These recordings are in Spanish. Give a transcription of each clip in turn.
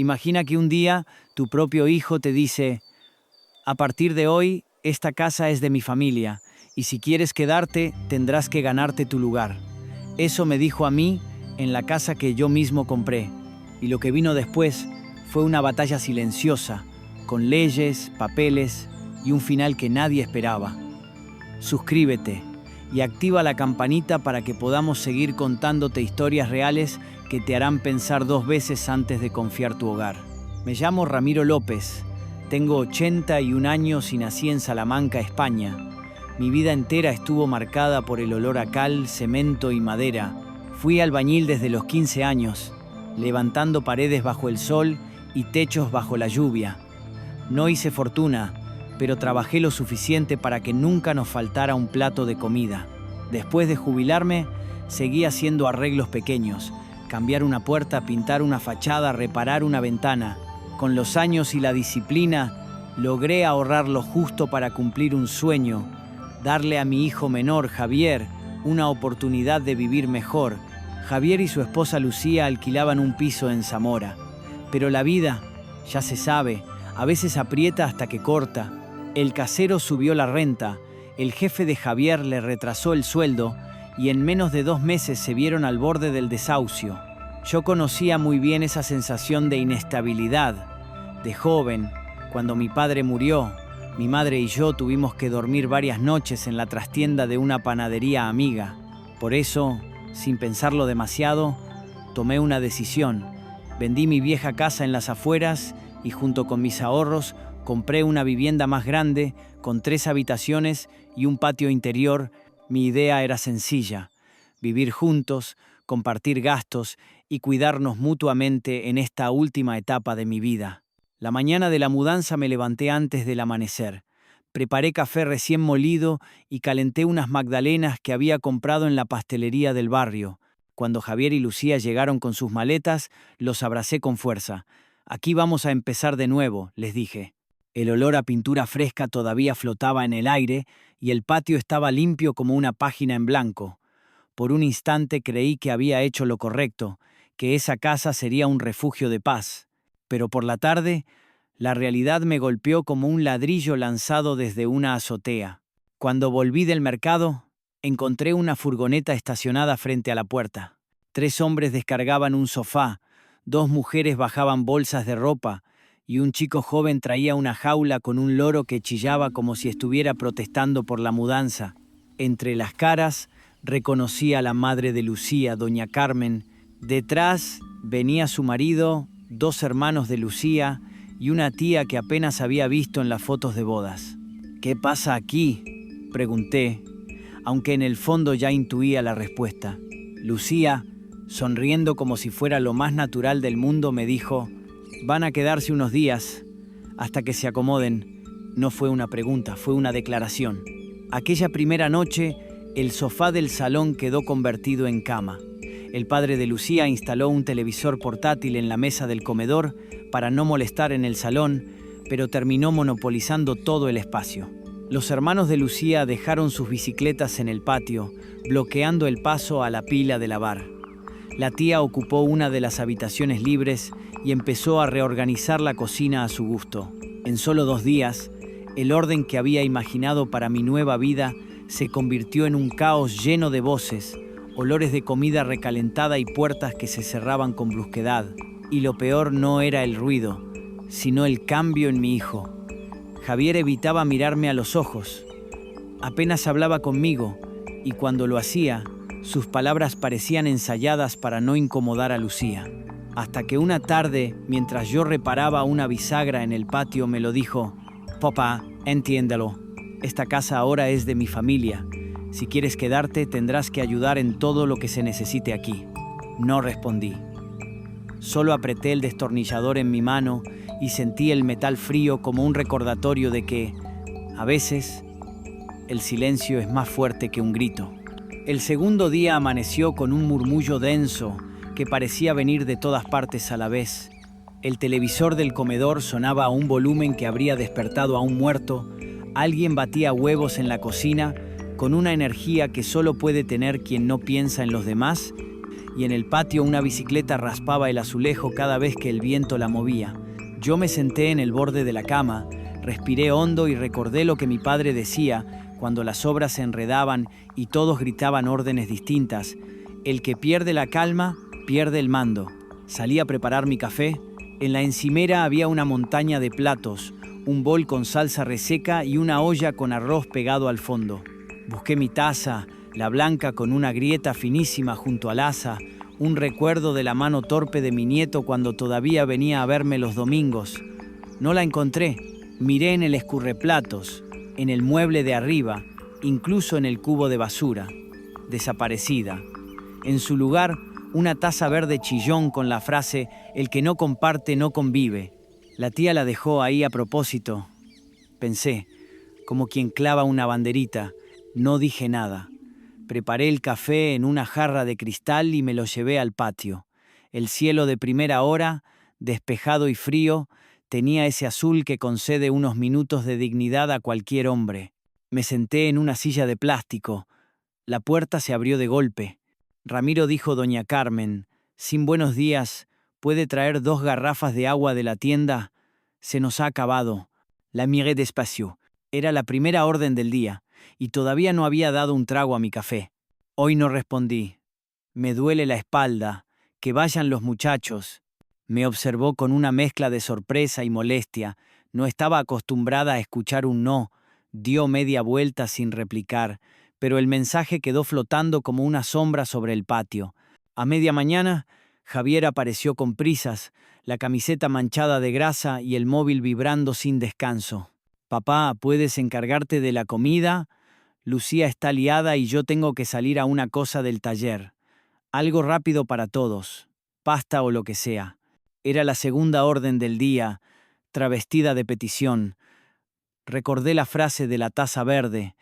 Imagina que un día tu propio hijo te dice, a partir de hoy, esta casa es de mi familia, y si quieres quedarte, tendrás que ganarte tu lugar. Eso me dijo a mí en la casa que yo mismo compré, y lo que vino después fue una batalla silenciosa, con leyes, papeles y un final que nadie esperaba. Suscríbete y activa la campanita para que podamos seguir contándote historias reales que te harán pensar 2 veces antes de confiar tu hogar. Me llamo Ramiro López, tengo 81 años y nací en Salamanca, España. Mi vida entera estuvo marcada por el olor a cal, cemento y madera. Fui albañil desde los 15 años, levantando paredes bajo el sol y techos bajo la lluvia. No hice fortuna, pero trabajé lo suficiente para que nunca nos faltara un plato de comida. Después de jubilarme, seguí haciendo arreglos pequeños, cambiar una puerta, pintar una fachada, reparar una ventana. Con los años y la disciplina, logré ahorrar lo justo para cumplir un sueño, darle a mi hijo menor, Javier, una oportunidad de vivir mejor. Javier y su esposa Lucía alquilaban un piso en Zamora. Pero la vida, ya se sabe, a veces aprieta hasta que corta. El casero subió la renta, el jefe de Javier le retrasó el sueldo y en menos de 2 meses se vieron al borde del desahucio. Yo conocía muy bien esa sensación de inestabilidad. De joven, cuando mi padre murió, mi madre y yo tuvimos que dormir varias noches en la trastienda de una panadería amiga. Por eso, sin pensarlo demasiado, tomé una decisión. Vendí mi vieja casa en las afueras y junto con mis ahorros compré una vivienda más grande, con 3 habitaciones y un patio interior. Mi idea era sencilla: vivir juntos, compartir gastos y cuidarnos mutuamente en esta última etapa de mi vida. La mañana de la mudanza me levanté antes del amanecer. Preparé café recién molido y calenté unas magdalenas que había comprado en la pastelería del barrio. Cuando Javier y Lucía llegaron con sus maletas, los abracé con fuerza. Aquí vamos a empezar de nuevo, les dije. El olor a pintura fresca todavía flotaba en el aire y el patio estaba limpio como una página en blanco. Por un instante creí que había hecho lo correcto, que esa casa sería un refugio de paz. Pero por la tarde, la realidad me golpeó como un ladrillo lanzado desde una azotea. Cuando volví del mercado, encontré una furgoneta estacionada frente a la puerta. 3 hombres descargaban un sofá, 2 mujeres bajaban bolsas de ropa y un chico joven traía una jaula con un loro que chillaba como si estuviera protestando por la mudanza. Entre las caras reconocí a la madre de Lucía, doña Carmen. Detrás venía su marido, 2 hermanos de Lucía y una tía que apenas había visto en las fotos de bodas. ¿Qué pasa aquí?, pregunté, aunque en el fondo ya intuía la respuesta. Lucía, sonriendo como si fuera lo más natural del mundo, me dijo: van a quedarse unos días, hasta que se acomoden. No fue una pregunta, fue una declaración. Aquella primera noche, el sofá del salón quedó convertido en cama. El padre de Lucía instaló un televisor portátil en la mesa del comedor para no molestar en el salón, pero terminó monopolizando todo el espacio. Los hermanos de Lucía dejaron sus bicicletas en el patio, bloqueando el paso a la pila de lavar. La tía ocupó una de las habitaciones libres y empezó a reorganizar la cocina a su gusto. En solo 2 días, el orden que había imaginado para mi nueva vida se convirtió en un caos lleno de voces, olores de comida recalentada y puertas que se cerraban con brusquedad. Y lo peor no era el ruido, sino el cambio en mi hijo. Javier evitaba mirarme a los ojos. Apenas hablaba conmigo, y cuando lo hacía, sus palabras parecían ensayadas para no incomodar a Lucía. Hasta que una tarde, mientras yo reparaba una bisagra en el patio, me lo dijo: «Papá, entiéndelo. Esta casa ahora es de mi familia. Si quieres quedarte, tendrás que ayudar en todo lo que se necesite aquí». No respondí. Solo apreté el destornillador en mi mano y sentí el metal frío como un recordatorio de que, a veces, el silencio es más fuerte que un grito. El segundo día amaneció con un murmullo denso que parecía venir de todas partes a la vez. El televisor del comedor sonaba a un volumen que habría despertado a un muerto. Alguien batía huevos en la cocina con una energía que solo puede tener quien no piensa en los demás. y en el patio una bicicleta raspaba el azulejo cada vez que el viento la movía. Yo me senté en el borde de la cama, respiré hondo y recordé lo que mi padre decía cuando las obras se enredaban y todos gritaban órdenes distintas. El que pierde la calma, pierde el mando. Salí a preparar mi café. En la encimera había una montaña de platos, un bol con salsa reseca y una olla con arroz pegado al fondo. Busqué mi taza, la blanca con una grieta finísima junto al asa, un recuerdo de la mano torpe de mi nieto cuando todavía venía a verme los domingos. No la encontré. Miré en el escurreplatos, en el mueble de arriba, incluso en el cubo de basura. Desaparecida. En su lugar, una taza verde chillón con la frase «El que no comparte no convive». La tía la dejó ahí a propósito. Pensé, como quien clava una banderita. No dije nada. Preparé el café en una jarra de cristal y me lo llevé al patio. El cielo de primera hora, despejado y frío, tenía ese azul que concede unos minutos de dignidad a cualquier hombre. Me senté en una silla de plástico. La puerta se abrió de golpe. Ramiro dijo doña Carmen, «Sin buenos días, ¿puede traer 2 garrafas de agua de la tienda? Se nos ha acabado». La miré despacio. Era la primera orden del día, y todavía no había dado un trago a mi café. Hoy no respondí. «Me duele la espalda. Que vayan los muchachos». Me observó con una mezcla de sorpresa y molestia. No estaba acostumbrada a escuchar un no. Dio media vuelta sin replicar, pero el mensaje quedó flotando como una sombra sobre el patio. A media mañana, Javier apareció con prisas, la camiseta manchada de grasa y el móvil vibrando sin descanso. «Papá, ¿puedes encargarte de la comida? Lucía está liada y yo tengo que salir a una cosa del taller. Algo rápido para todos, pasta o lo que sea». Era la segunda orden del día, travestida de petición. Recordé la frase de la taza verde.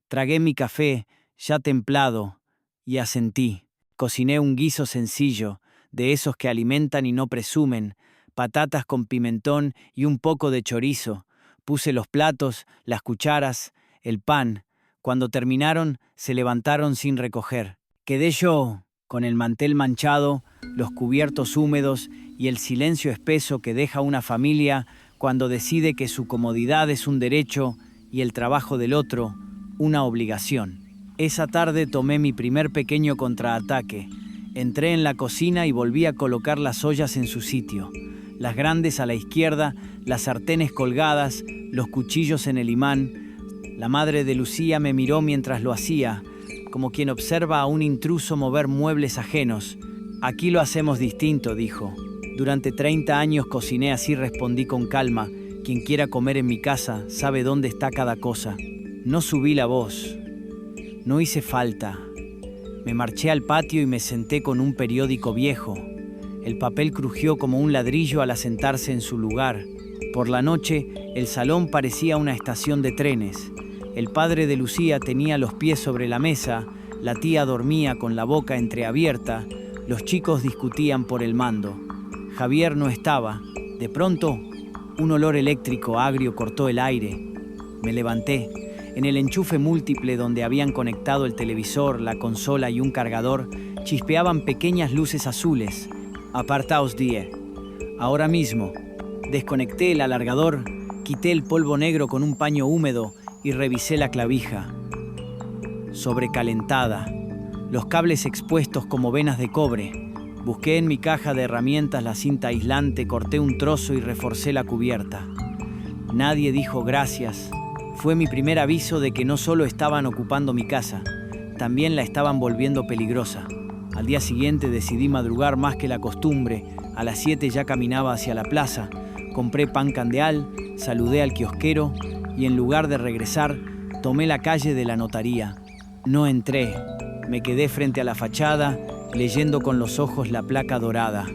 Tragué mi café, ya templado, y asentí. Cociné un guiso sencillo, de esos que alimentan y no presumen, patatas con pimentón y un poco de chorizo. Puse los platos, las cucharas, el pan. Cuando terminaron, se levantaron sin recoger. Quedé yo, con el mantel manchado, los cubiertos húmedos y el silencio espeso que deja una familia cuando decide que su comodidad es un derecho y el trabajo del otro, una obligación. Esa tarde tomé mi primer pequeño contraataque. Entré en la cocina y volví a colocar las ollas en su sitio. Las grandes a la izquierda, las sartenes colgadas, los cuchillos en el imán. La madre de Lucía me miró mientras lo hacía, como quien observa a un intruso mover muebles ajenos. «Aquí lo hacemos distinto», dijo. «Durante 30 años cociné así», respondí con calma. «Quien quiera comer en mi casa sabe dónde está cada cosa». No subí la voz. No hice falta. Me marché al patio y me senté con un periódico viejo. El papel crujió como un ladrillo al asentarse en su lugar. Por la noche, el salón parecía una estación de trenes. El padre de Lucía tenía los pies sobre la mesa, la tía dormía con la boca entreabierta, los chicos discutían por el mando. Javier no estaba. De pronto, un olor eléctrico agrio cortó el aire. Me levanté. En el enchufe múltiple donde habían conectado el televisor, la consola y un cargador, chispeaban pequeñas luces azules. «Apartaos, die. Ahora mismo». Desconecté el alargador, quité el polvo negro con un paño húmedo y revisé la clavija. Sobrecalentada, los cables expuestos como venas de cobre. Busqué en mi caja de herramientas la cinta aislante, corté un trozo y reforcé la cubierta. Nadie dijo gracias. Fue mi primer aviso de que no solo estaban ocupando mi casa, también la estaban volviendo peligrosa. Al día siguiente decidí madrugar más que la costumbre. A las 7 ya caminaba hacia la plaza. Compré pan candeal, saludé al kiosquero y en lugar de regresar, tomé la calle de la notaría. No entré. Me quedé frente a la fachada, leyendo con los ojos la placa dorada.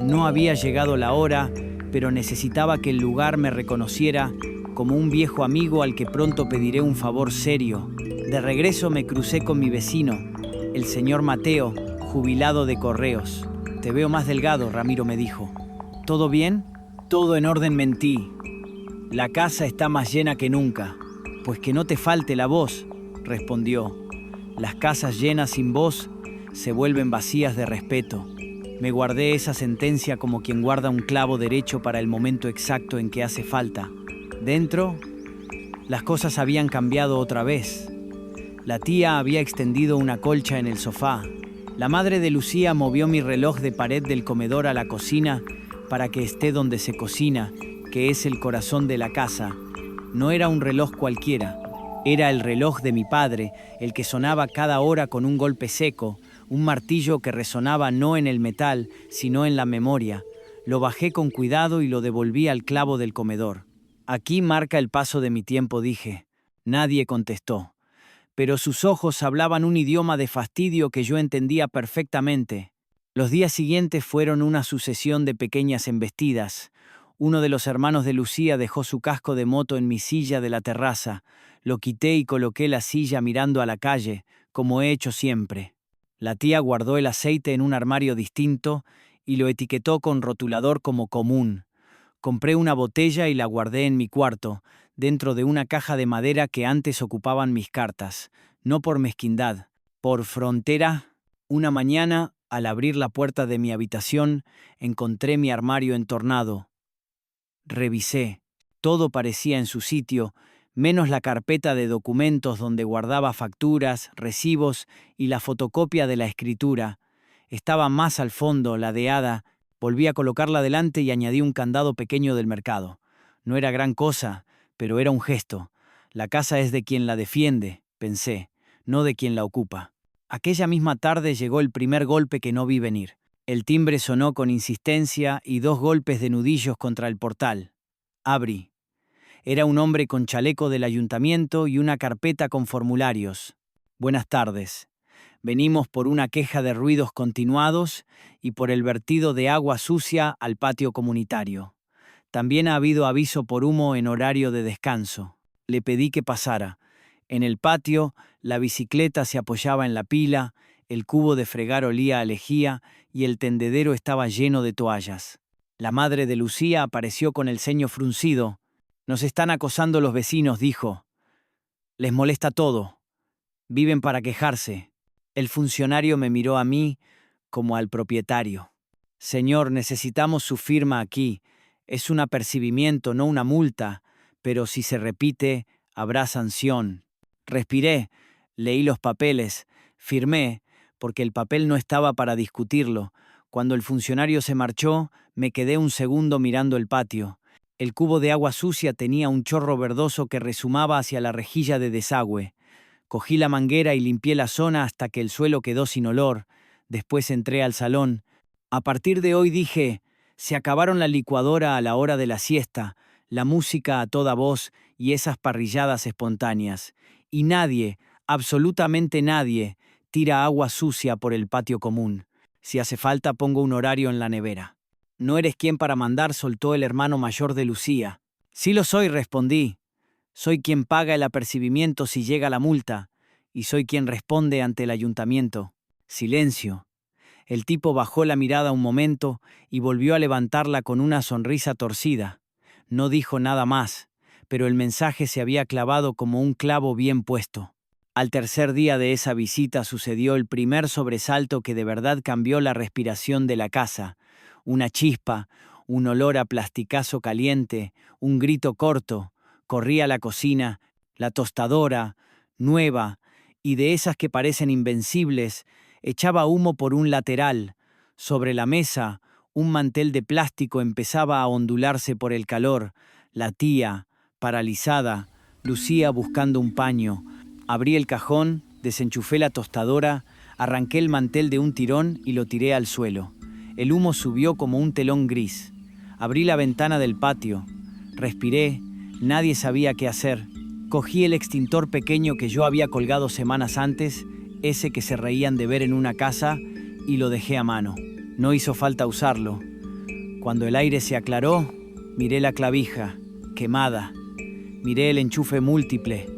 No había llegado la hora, pero necesitaba que el lugar me reconociera como un viejo amigo al que pronto pediré un favor serio. De regreso me crucé con mi vecino, el señor Mateo, jubilado de correos. «Te veo más delgado», Ramiro me dijo. «¿Todo bien?» «Todo en orden», mentí. «La casa está más llena que nunca». «Pues que no te falte la voz», respondió. «Las casas llenas sin voz se vuelven vacías de respeto. Me guardé esa sentencia como quien guarda un clavo derecho para el momento exacto en que hace falta. Dentro, las cosas habían cambiado otra vez. La tía había extendido una colcha en el sofá. La madre de Lucía movió mi reloj de pared del comedor a la cocina para que esté donde se cocina, que es el corazón de la casa. No era un reloj cualquiera, era el reloj de mi padre, el que sonaba cada hora con un golpe seco, un martillo que resonaba no en el metal, sino en la memoria. Lo bajé con cuidado y lo devolví al clavo del comedor. Aquí marca el paso de mi tiempo, dije. Nadie contestó. Pero sus ojos hablaban un idioma de fastidio que yo entendía perfectamente. Los días siguientes fueron una sucesión de pequeñas embestidas. Uno de los hermanos de Lucía dejó su casco de moto en mi silla de la terraza. Lo quité y coloqué la silla mirando a la calle, como he hecho siempre. La tía guardó el aceite en un armario distinto y lo etiquetó con rotulador como común. Compré una botella y la guardé en mi cuarto, dentro de una caja de madera que antes ocupaban mis cartas. No por mezquindad, por frontera. Una mañana, al abrir la puerta de mi habitación, encontré mi armario entornado. Revisé. Todo parecía en su sitio, menos la carpeta de documentos donde guardaba facturas, recibos y la fotocopia de la escritura. Estaba más al fondo, ladeada. Volví a colocarla delante y añadí un candado pequeño del mercado. No era gran cosa, pero era un gesto. La casa es de quien la defiende, pensé, no de quien la ocupa. Aquella misma tarde llegó el primer golpe que no vi venir. El timbre sonó con insistencia y 2 golpes de nudillos contra el portal. Abrí. Era un hombre con chaleco del ayuntamiento y una carpeta con formularios. Buenas tardes. Venimos por una queja de ruidos continuados y por el vertido de agua sucia al patio comunitario. También ha habido aviso por humo en horario de descanso. Le pedí que pasara. En el patio, la bicicleta se apoyaba en la pila, el cubo de fregar olía a lejía y el tendedero estaba lleno de toallas. La madre de Lucía apareció con el ceño fruncido. Nos están acosando los vecinos, dijo. Les molesta todo. Viven para quejarse. El funcionario me miró a mí como al propietario. Señor, necesitamos su firma aquí. Es un apercibimiento, no una multa, pero si se repite, habrá sanción. Respiré, leí los papeles, firmé, porque el papel no estaba para discutirlo. Cuando el funcionario se marchó, me quedé un segundo mirando el patio. El cubo de agua sucia tenía un chorro verdoso que resumaba hacia la rejilla de desagüe. Cogí la manguera y limpié la zona hasta que el suelo quedó sin olor. Después entré al salón. A partir de hoy dije, se acabaron la licuadora a la hora de la siesta, la música a toda voz y esas parrilladas espontáneas. Y nadie, absolutamente nadie, tira agua sucia por el patio común. Si hace falta pongo un horario en la nevera. No eres quien para mandar, soltó el hermano mayor de Lucía. Sí lo soy, respondí. Soy quien paga el apercibimiento si llega la multa, y soy quien responde ante el ayuntamiento. Silencio. El tipo bajó la mirada un momento y volvió a levantarla con una sonrisa torcida. No dijo nada más, pero el mensaje se había clavado como un clavo bien puesto. Al tercer día de esa visita sucedió el primer sobresalto que de verdad cambió la respiración de la casa. Una chispa, un olor a plasticazo caliente, un grito corto. Corrí a la cocina, la tostadora, nueva, y de esas que parecen invencibles, echaba humo por un lateral. Sobre la mesa, un mantel de plástico empezaba a ondularse por el calor. La tía, paralizada, lucía buscando un paño. Abrí el cajón, desenchufé la tostadora, arranqué el mantel de un tirón y lo tiré al suelo. El humo subió como un telón gris. Abrí la ventana del patio. Respiré. Nadie sabía qué hacer. Cogí el extintor pequeño que yo había colgado semanas antes, ese que se reían de ver en una casa, y lo dejé a mano. No hizo falta usarlo. Cuando el aire se aclaró, miré la clavija, quemada. Miré el enchufe múltiple,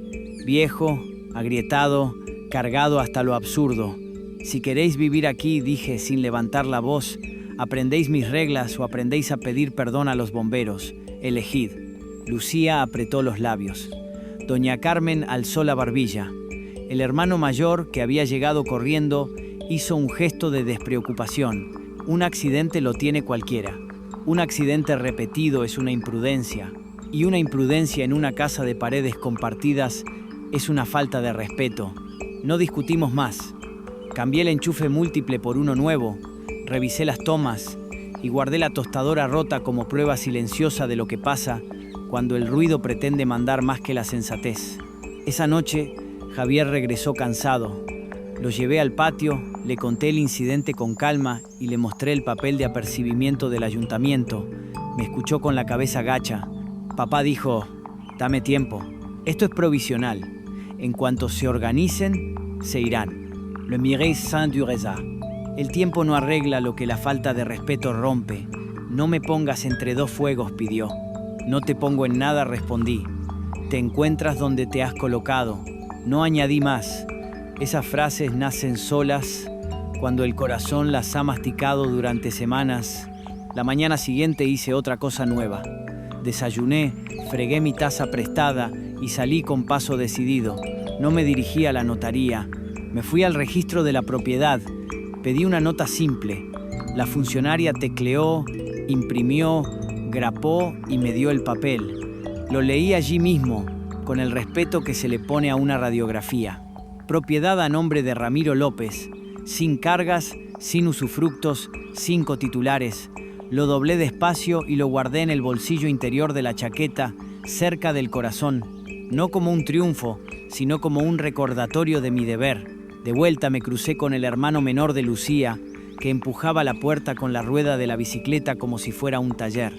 viejo, agrietado, cargado hasta lo absurdo. Si queréis vivir aquí, dije sin levantar la voz, aprendéis mis reglas o aprendéis a pedir perdón a los bomberos. Elegid. Lucía apretó los labios. Doña Carmen alzó la barbilla. El hermano mayor, que había llegado corriendo, Hizo un gesto de despreocupación. Un accidente lo tiene cualquiera. Un accidente repetido es una imprudencia. Y una imprudencia en una casa de paredes compartidas es una falta de respeto. No discutimos más. Cambié el enchufe múltiple por uno nuevo, revisé las tomas y guardé la tostadora rota como prueba silenciosa de lo que pasa cuando el ruido pretende mandar más que la sensatez. Esa noche, Javier regresó cansado. Lo llevé al patio, le conté el incidente con calma y le mostré el papel de apercibimiento del ayuntamiento. Me escuchó con la cabeza gacha. Papá dijo, dame tiempo. Esto es provisional. En cuanto se organicen, se irán. Le miré sans dureza. El tiempo no arregla lo que la falta de respeto rompe. No me pongas entre dos fuegos, pidió. No te pongo en nada, respondí. Te encuentras donde te has colocado. No añadí más. Esas frases nacen solas cuando el corazón las ha masticado durante semanas. La mañana siguiente hice otra cosa nueva. Desayuné, fregué mi taza prestada y salí con paso decidido. No me dirigí a la notaría. Me fui al registro de la propiedad. Pedí una nota simple. La funcionaria tecleó, imprimió, grapó y me dio el papel. Lo leí allí mismo, con el respeto que se le pone a una radiografía. Propiedad a nombre de Ramiro López, sin cargas, sin usufructos, sin cotitulares. Lo doblé despacio y lo guardé en el bolsillo interior de la chaqueta, cerca del corazón, no como un triunfo, sino como un recordatorio de mi deber. De vuelta me crucé con el hermano menor de Lucía, que empujaba la puerta con la rueda de la bicicleta como si fuera un taller.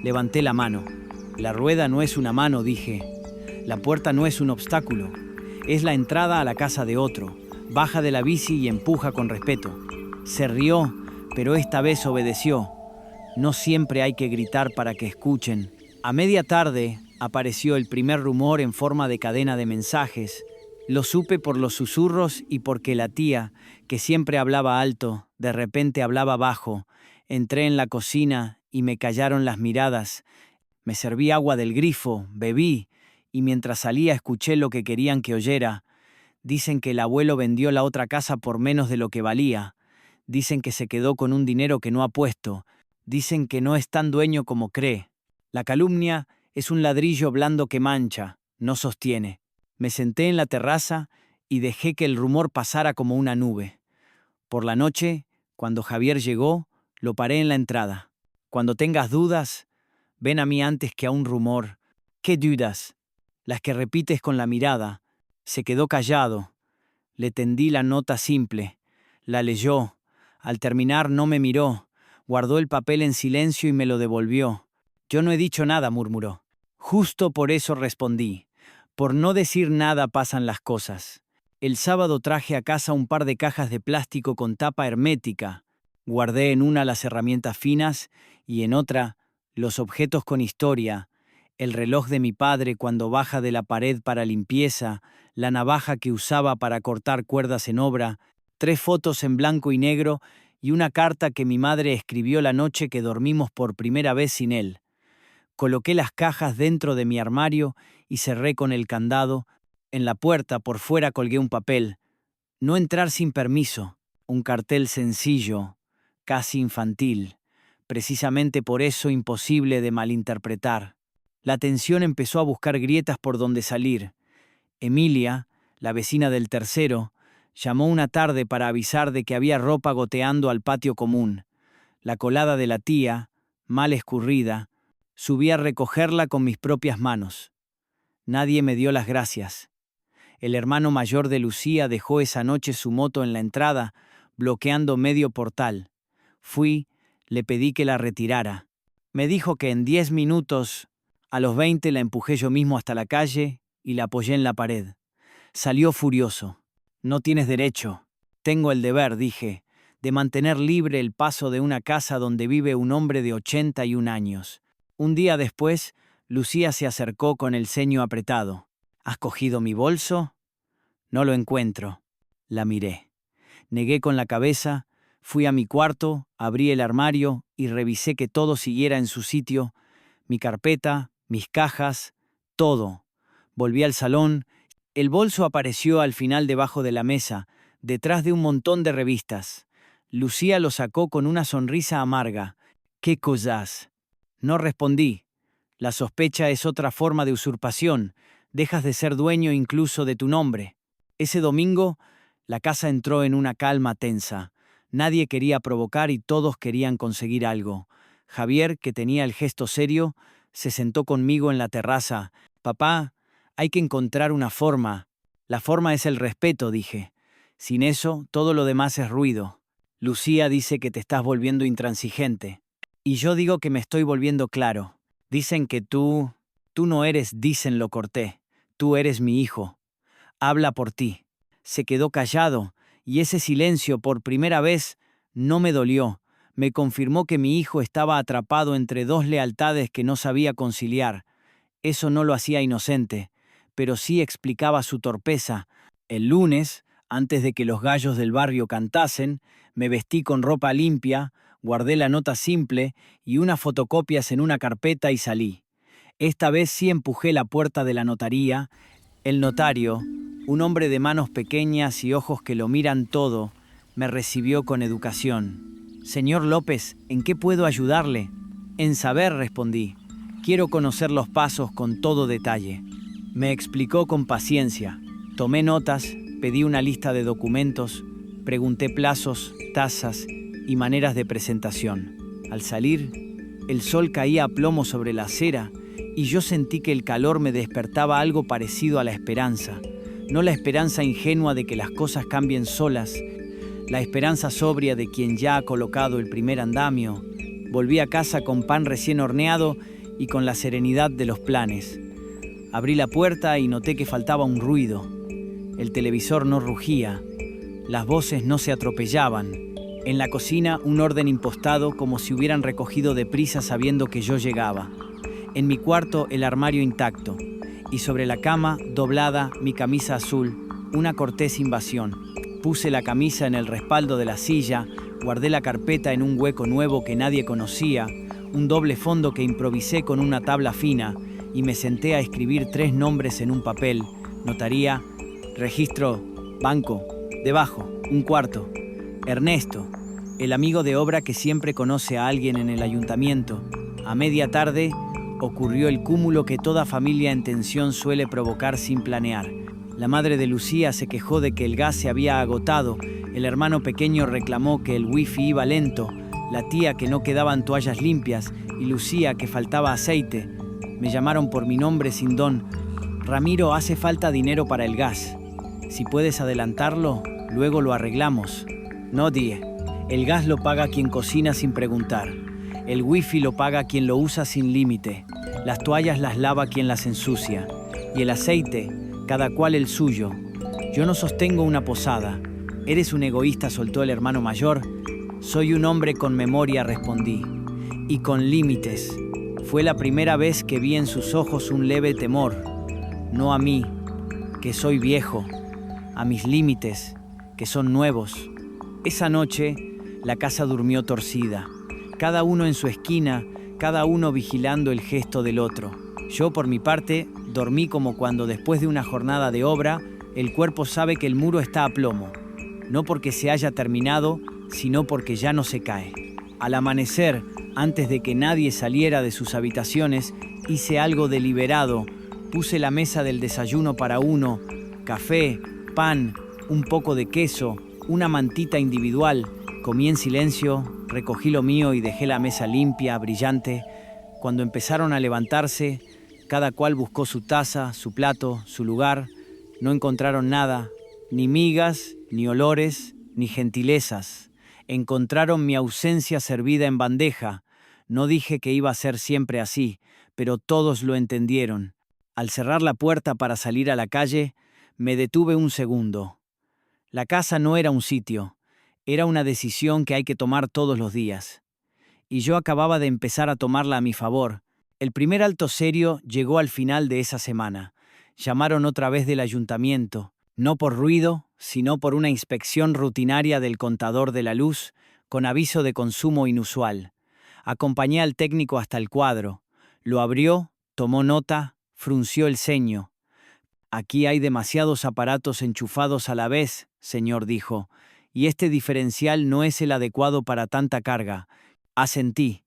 Levanté la mano. La rueda no es una mano, dije. La puerta no es un obstáculo. Es la entrada a la casa de otro. Baja de la bici y empuja con respeto. Se rió, pero esta vez obedeció. No siempre hay que gritar para que escuchen. A media tarde apareció el primer rumor en forma de cadena de mensajes. Lo supe por los susurros y porque la tía, que siempre hablaba alto, de repente hablaba bajo. Entré en la cocina y me callaron las miradas. Me serví agua del grifo, bebí, y mientras salía escuché lo que querían que oyera. Dicen que el abuelo vendió la otra casa por menos de lo que valía. Dicen que se quedó con un dinero que no ha puesto. Dicen que no es tan dueño como cree. La calumnia es un ladrillo blando que mancha, no sostiene. Me senté en la terraza y dejé que el rumor pasara como una nube. Por la noche, cuando Javier llegó, lo paré en la entrada. Cuando tengas dudas, ven a mí antes que a un rumor. ¿Qué dudas? Las que repites con la mirada. Se quedó callado. Le tendí la nota simple. La leyó. Al terminar no me miró. Guardó el papel en silencio y me lo devolvió. Yo no he dicho nada, murmuró. Justo por eso respondí. Por no decir nada pasan las cosas. El sábado traje a casa un par de cajas de plástico con tapa hermética. Guardé en una las herramientas finas y en otra los objetos con historia. El reloj de mi padre cuando baja de la pared para limpieza, la navaja que usaba para cortar cuerdas en obra, 3 fotos en blanco y negro y una carta que mi madre escribió la noche que dormimos por primera vez sin él. Coloqué las cajas dentro de mi armario y cerré con el candado. En la puerta, por fuera, colgué un papel. No entrar sin permiso. Un cartel sencillo, casi infantil. Precisamente por eso imposible de malinterpretar. La tensión empezó a buscar grietas por donde salir. Emilia, la vecina del tercero, llamó una tarde para avisar de que había ropa goteando al patio común. La colada de la tía, mal escurrida, subí a recogerla con mis propias manos. Nadie me dio las gracias. El hermano mayor de Lucía dejó esa noche su moto en la entrada, bloqueando medio portal. Fui, le pedí que la retirara. Me dijo que en 10 minutos, a los 20 la empujé yo mismo hasta la calle y la apoyé en la pared. Salió furioso. No tienes derecho. Tengo el deber, dije, de mantener libre el paso de una casa donde vive un hombre de 81 años. Un día después, Lucía se acercó con el ceño apretado. ¿Has cogido mi bolso? No lo encuentro. La miré. Negué con la cabeza, fui a mi cuarto, abrí el armario y revisé que todo siguiera en su sitio. Mi carpeta, mis cajas, todo. Volví al salón. El bolso apareció al final debajo de la mesa, detrás de un montón de revistas. Lucía lo sacó con una sonrisa amarga. ¿Qué cosas? No respondí. La sospecha es otra forma de usurpación. Dejas de ser dueño incluso de tu nombre. Ese domingo, la casa entró en una calma tensa. Nadie quería provocar y todos querían conseguir algo. Javier, que tenía el gesto serio, se sentó conmigo en la terraza. Papá, hay que encontrar una forma. La forma es el respeto, dije. Sin eso, todo lo demás es ruido. Lucía dice que te estás volviendo intransigente. Y yo digo que me estoy volviendo claro. Dicen que tú no eres, dicen, lo corté. Tú eres mi hijo. Habla por ti. Se quedó callado, y ese silencio, por primera vez, no me dolió. Me confirmó que mi hijo estaba atrapado entre dos lealtades que no sabía conciliar. Eso no lo hacía inocente, pero sí explicaba su torpeza. El lunes, antes de que los gallos del barrio cantasen, me vestí con ropa limpia, guardé la nota simple y unas fotocopias en una carpeta y salí. Esta vez sí empujé la puerta de la notaría. El notario, un hombre de manos pequeñas y ojos que lo miran todo, me recibió con educación. Señor López, ¿en qué puedo ayudarle? En saber, respondí. Quiero conocer los pasos con todo detalle. Me explicó con paciencia. Tomé notas, pedí una lista de documentos, pregunté plazos, tasas y maneras de presentación. Al salir, el sol caía a plomo sobre la acera y yo sentí que el calor me despertaba algo parecido a la esperanza. No la esperanza ingenua de que las cosas cambien solas, la esperanza sobria de quien ya ha colocado el primer andamio. Volví a casa con pan recién horneado y con la serenidad de los planes. Abrí la puerta y noté que faltaba un ruido. El televisor no rugía, las voces no se atropellaban. En la cocina un orden impostado como si hubieran recogido deprisa sabiendo que yo llegaba. En mi cuarto el armario intacto y sobre la cama, doblada, mi camisa azul, una cortés invasión. Puse la camisa en el respaldo de la silla, guardé la carpeta en un hueco nuevo que nadie conocía, un doble fondo que improvisé con una tabla fina y me senté a escribir 3 nombres en un papel, notaría, registro, banco, debajo, un cuarto. Ernesto, el amigo de obra que siempre conoce a alguien en el ayuntamiento. A media tarde ocurrió el cúmulo que toda familia en tensión suele provocar sin planear. La madre de Lucía se quejó de que el gas se había agotado, el hermano pequeño reclamó que el wifi iba lento, la tía que no quedaban toallas limpias y Lucía que faltaba aceite. Me llamaron por mi nombre sin don. Ramiro, hace falta dinero para el gas. Si puedes adelantarlo, luego lo arreglamos. No, die. El gas lo paga quien cocina sin preguntar. El wifi lo paga quien lo usa sin límite. Las toallas las lava quien las ensucia. Y el aceite, cada cual el suyo. Yo no sostengo una posada. Eres un egoísta, soltó el hermano mayor. Soy un hombre con memoria, respondí. Y con límites. Fue la primera vez que vi en sus ojos un leve temor. No a mí, que soy viejo. A mis límites, que son nuevos. Esa noche, la casa durmió torcida. Cada uno en su esquina, cada uno vigilando el gesto del otro. Yo, por mi parte, dormí como cuando después de una jornada de obra, el cuerpo sabe que el muro está a plomo. No porque se haya terminado, sino porque ya no se cae. Al amanecer, antes de que nadie saliera de sus habitaciones, hice algo deliberado. Puse la mesa del desayuno para uno, café, pan, un poco de queso, una mantita individual. Comí en silencio, recogí lo mío y dejé la mesa limpia, brillante. Cuando empezaron a levantarse, cada cual buscó su taza, su plato, su lugar. No encontraron nada, ni migas, ni olores, ni gentilezas. Encontraron mi ausencia servida en bandeja. No dije que iba a ser siempre así, pero todos lo entendieron. Al cerrar la puerta para salir a la calle, me detuve un segundo. La casa no era un sitio, era una decisión que hay que tomar todos los días. Y yo acababa de empezar a tomarla a mi favor. El primer alto serio llegó al final de esa semana. Llamaron otra vez del ayuntamiento, no por ruido, sino por una inspección rutinaria del contador de la luz, con aviso de consumo inusual. Acompañé al técnico hasta el cuadro. Lo abrió, tomó nota, frunció el ceño. Aquí hay demasiados aparatos enchufados a la vez, señor, dijo, y este diferencial no es el adecuado para tanta carga. Asentí.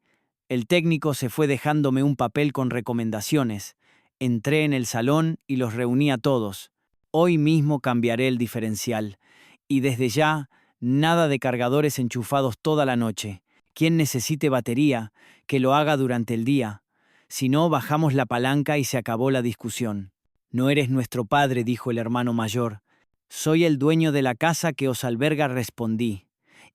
El técnico se fue dejándome un papel con recomendaciones. Entré en el salón y los reuní a todos. Hoy mismo cambiaré el diferencial. Y desde ya, nada de cargadores enchufados toda la noche. Quien necesite batería, que lo haga durante el día. Si no, bajamos la palanca y se acabó la discusión. No eres nuestro padre, dijo el hermano mayor. Soy el dueño de la casa que os alberga, respondí.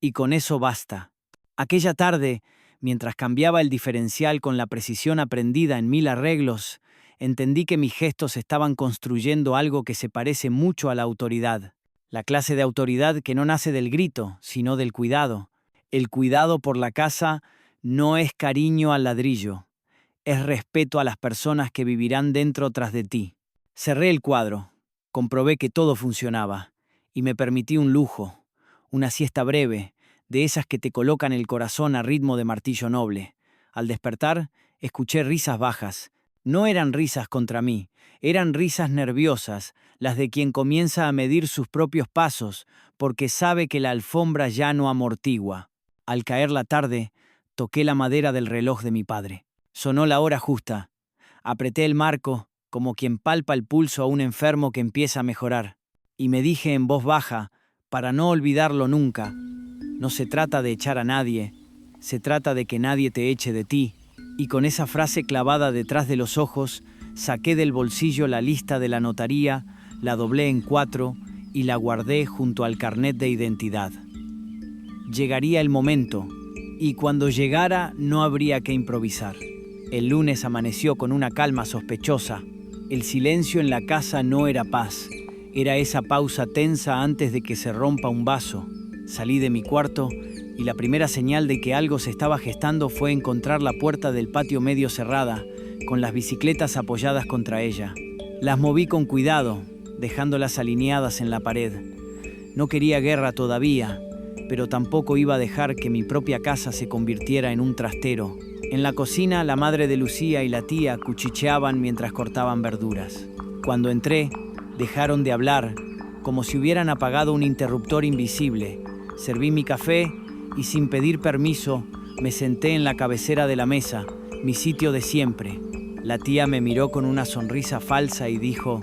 Y con eso basta. Aquella tarde, mientras cambiaba el diferencial con la precisión aprendida en 1000 arreglos, entendí que mis gestos estaban construyendo algo que se parece mucho a la autoridad. La clase de autoridad que no nace del grito, sino del cuidado. El cuidado por la casa no es cariño al ladrillo, es respeto a las personas que vivirán dentro tras de ti. Cerré el cuadro, comprobé que todo funcionaba, y me permití un lujo, una siesta breve, de esas que te colocan el corazón a ritmo de martillo noble. Al despertar, escuché risas bajas. No eran risas contra mí, eran risas nerviosas, las de quien comienza a medir sus propios pasos, porque sabe que la alfombra ya no amortigua. Al caer la tarde, toqué la madera del reloj de mi padre. Sonó la hora justa. Apreté el marco, como quien palpa el pulso a un enfermo que empieza a mejorar, y me dije en voz baja, para no olvidarlo nunca: no se trata de echar a nadie, se trata de que nadie te eche de ti. Y con esa frase clavada detrás de los ojos, saqué del bolsillo la lista de la notaría, la doblé en 4 y la guardé junto al carnet de identidad. Llegaría el momento, y cuando llegara no habría que improvisar. El lunes amaneció con una calma sospechosa. El silencio en la casa no era paz, era esa pausa tensa antes de que se rompa un vaso. Salí de mi cuarto y la primera señal de que algo se estaba gestando fue encontrar la puerta del patio medio cerrada, con las bicicletas apoyadas contra ella. Las moví con cuidado, dejándolas alineadas en la pared. No quería guerra todavía, pero tampoco iba a dejar que mi propia casa se convirtiera en un trastero. En la cocina, la madre de Lucía y la tía cuchicheaban mientras cortaban verduras. Cuando entré, dejaron de hablar, como si hubieran apagado un interruptor invisible. Serví mi café y, sin pedir permiso, me senté en la cabecera de la mesa, mi sitio de siempre. La tía me miró con una sonrisa falsa y dijo: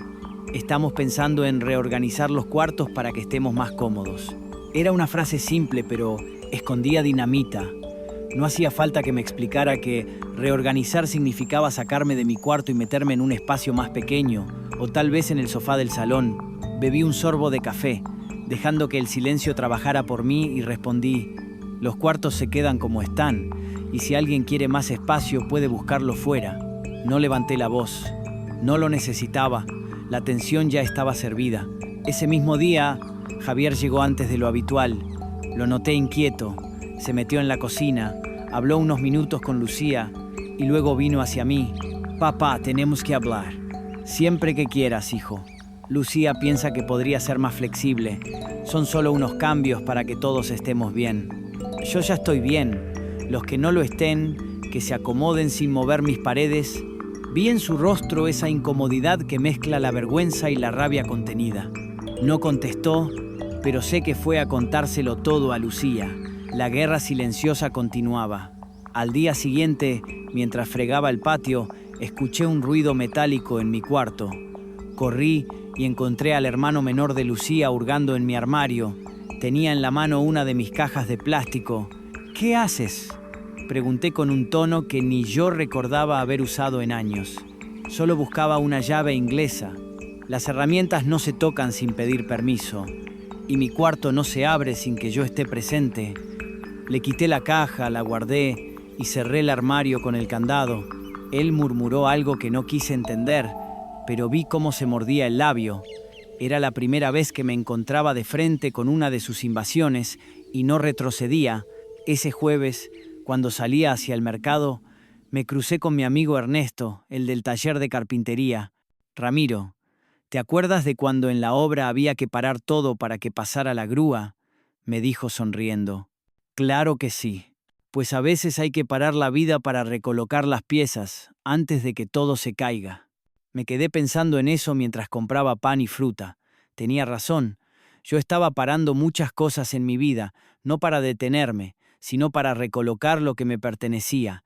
«Estamos pensando en reorganizar los cuartos para que estemos más cómodos». Era una frase simple, pero escondía dinamita. No hacía falta que me explicara que reorganizar significaba sacarme de mi cuarto y meterme en un espacio más pequeño, o tal vez en el sofá del salón. Bebí un sorbo de café, dejando que el silencio trabajara por mí, y respondí: «Los cuartos se quedan como están, y si alguien quiere más espacio puede buscarlo fuera». No levanté la voz. No lo necesitaba. La tensión ya estaba servida. Ese mismo día, Javier llegó antes de lo habitual. Lo noté inquieto. Se metió en la cocina, habló unos minutos con Lucía y luego vino hacia mí. «Papá, tenemos que hablar». «Siempre que quieras, hijo». Lucía piensa que podría ser más flexible. Son solo unos cambios para que todos estemos bien. Yo ya estoy bien. Los que no lo estén, que se acomoden sin mover mis paredes. Vi en su rostro esa incomodidad que mezcla la vergüenza y la rabia contenida. No contestó, pero sé que fue a contárselo todo a Lucía. La guerra silenciosa continuaba. Al día siguiente, mientras fregaba el patio, escuché un ruido metálico en mi cuarto. Corrí y encontré al hermano menor de Lucía hurgando en mi armario. Tenía en la mano una de mis cajas de plástico. «¿Qué haces?», pregunté con un tono que ni yo recordaba haber usado en años. Solo buscaba una llave inglesa. Las herramientas no se tocan sin pedir permiso, y mi cuarto no se abre sin que yo esté presente. Le quité la caja, la guardé y cerré el armario con el candado. Él murmuró algo que no quise entender, pero vi cómo se mordía el labio. Era la primera vez que me encontraba de frente con una de sus invasiones y no retrocedía. Ese jueves, cuando salía hacia el mercado, me crucé con mi amigo Ernesto, el del taller de carpintería. «Ramiro, ¿te acuerdas de cuando en la obra había que parar todo para que pasara la grúa?», me dijo sonriendo. «Claro que sí. Pues a veces hay que parar la vida para recolocar las piezas antes de que todo se caiga». Me quedé pensando en eso mientras compraba pan y fruta. Tenía razón. Yo estaba parando muchas cosas en mi vida, no para detenerme, sino para recolocar lo que me pertenecía,